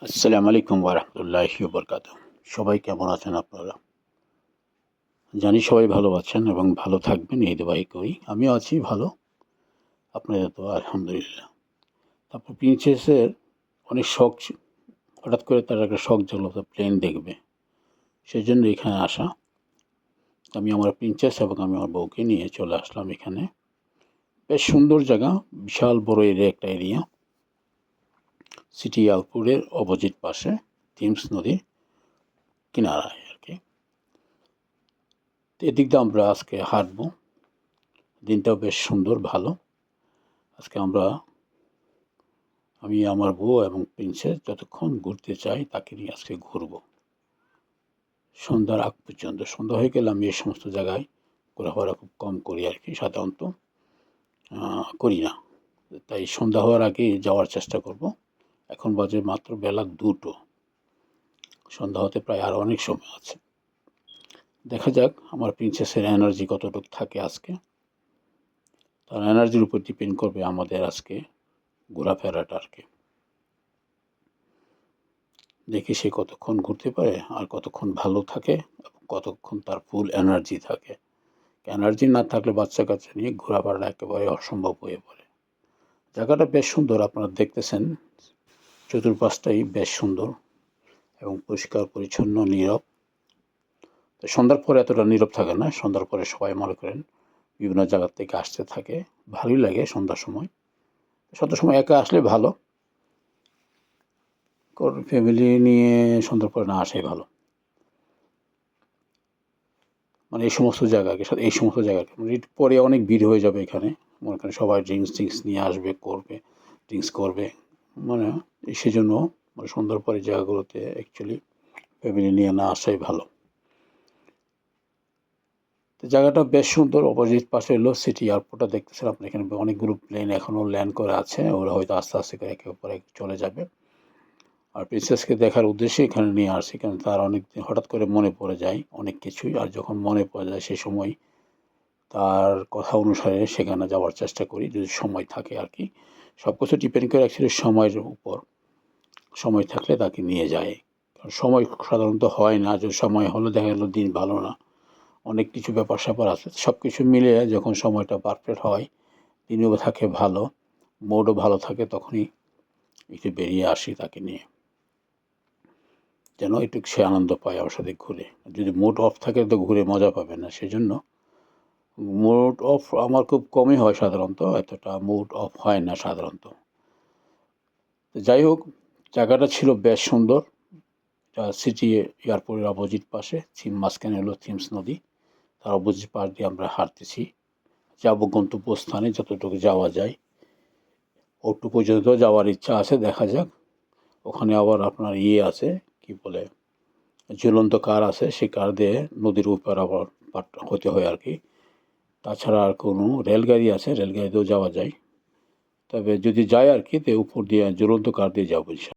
আসসালামু আলাইকুম ওয়া রাহমাতুল্লাহি ওয়া বারাকাতুহু। সবাই কেমন আছেন আপনারা? জানি সবাই ভালো আছেন এবং ভালো থাকবেন এই দোয়াই করি। আমিও আছি ভালো। আপনাদের দোয়া আলহামদুলিল্লাহ। তারপর প্রিন্সেসের অনেক শখ হঠাৎ করে তার একটা শখ জাগলো প্লেন দেখবে। সেজন্য এখানে আসা। আমি আমার প্রিন্সেস এবং আমি আমার বউকে নিয়ে চলে আসলাম এখানে। বেশ সুন্দর জায়গা, বিশাল বড় একটা এরিয়া। সিটি আউটপুরের অপোজিট পাশে থিমস নদীর কিনারায় আরকি। তো এদিক দিয়ে আমরা আজকে হাঁটবো। দিনটাও বেশ সুন্দর ভালো। আজকে আমি আমার বউ এবং প্রিন্সেস যতক্ষণ ঘুরতে চাই তাকে নিয়ে আজকে ঘুরবো সন্ধ্যার আগ পর্যন্ত। সন্ধ্যা হয়ে গেলে আমি এই সমস্ত জায়গায় ঘোরাফেরা খুব কম করি আর কি, সাধারণত করি না। তাই সন্ধ্যা হওয়ার আগে যাওয়ার চেষ্টা করব। এখন বাজে মাত্র বেলা 2টো। সন্ধ্যা হতে প্রায় আরও অনেক সময় আছে। দেখা যাক আমার প্রিন্সেসের এনার্জি কতটুকু থাকে আজকে। তার এনার্জির উপর ডিপেন্ড করবে আমাদের আজকে ঘোরাফেরাটা আর কি। দেখি সে কতক্ষণ ঘুরতে পারে আর কতক্ষণ ভালো থাকে এবং কতক্ষণ তার ফুল এনার্জি থাকে। এনার্জি না থাকলে বাচ্চা কাচ্চা নিয়ে ঘোরাফেরাটা একেবারে অসম্ভব হয়ে পড়ে। জায়গাটা বেশ সুন্দর, আপনারা দেখতেছেন। চতুর্পাশটাই বেশ সুন্দর এবং পরিষ্কার পরিচ্ছন্ন, নীরব। সন্ধ্যার পরে এতটা নীরব থাকে না। সন্ধ্যার পরে সবাই মনে করেন বিভিন্ন জায়গার থেকে আসতে থাকে। ভালোই লাগে সন্ধ্যার সময়। সন্ধ্যার সময় একা আসলে ভালো, ফ্যামিলি নিয়ে সন্ধ্যার পরে না আসাই ভালো। মানে এই সমস্ত জায়গাকে মানে একটু পরে অনেক ভিড় হয়ে যাবে এখানে। মনে করেন সবাই ড্রিঙ্কস নিয়ে আসবে, ড্রিঙ্কস করবে। মানে সেজন্য মানে সন্ধ্যার পরে জায়গাগুলোতে অ্যাকচুয়ালি ফ্যামিলি নিয়ে না আসাই ভালো। তো জায়গাটা বেশ সুন্দর। অপোজিট পাশে হলো সিটি এয়ারপোর্টটা দেখতেছেন আপনি। এখানে অনেকগুলো প্লেন এখনও ল্যান্ড করে আছে। ওরা হয়তো আস্তে আস্তে করে একের পর এক চলে যাবে। আর প্রিন্সেসকে দেখার উদ্দেশ্যে এখানে নিয়ে আসছি, কারণ তার অনেকদিন হঠাৎ করে মনে পড়ে যায় অনেক কিছুই। আর যখন মনে পড়ে যায় সেই সময় তার কথা অনুসারে সেখানে যাওয়ার চেষ্টা করি, যদি সময় থাকে আর কি। সব কিছু ডিপেন্ড করে অ্যাকচুয়ালি সময়ের উপর। সময় থাকলে তাকে নিয়ে যায়। কারণ সময় সাধারণত হয় না। যে সময় হলে দেখা গেল দিন ভালো না, অনেক কিছু ব্যাপার-স্যাপার আছে। সব কিছু মিলিয়ে যখন সময়টা পারফেক্ট হয়, দিনও থাকে ভালো, মুডও ভালো থাকে, তখনই একটু বেরিয়ে আসি তাকে নিয়ে। যেন একটু সে আনন্দ পায় আমার সাথে ঘুরে। যদি মুড অফ থাকে তো ঘুরে মজা পাবে না। সেজন্য মুড অফ আমার খুব কমই হয় সাধারণত। এতটা মুড অফ হয় না সাধারণত। যাই হোক, জায়গাটা ছিল বেশ সুন্দর। এটা সিটি এয়ারপোর্টের অপোজিট পাশে। মাঝখানে হলো থিমস নদী। তার অপোজিট পাশ দিয়ে আমরা হাঁটতেছি। যাব গন্তব্যস্থানে, যতটুকু যাওয়া যায়। ওটুকু পর্যন্ত যাওয়ার ইচ্ছা আছে, দেখা যাক। ওখানে আবার আপনার আছে, কি বলে, ঝুলন্ত কার আছে। সেই কার দিয়ে নদীর উপর আবার হতে হয় আর কি। তাছাড়া আর কোনো রেলগাড়ি আছে, রেলগাড়িতেও যাওয়া যায়। তবে যদি যায় আর কি, তো উপর দিয়ে ঝুলন্ত কার দিয়ে যাবো ইনশাল্লাহ।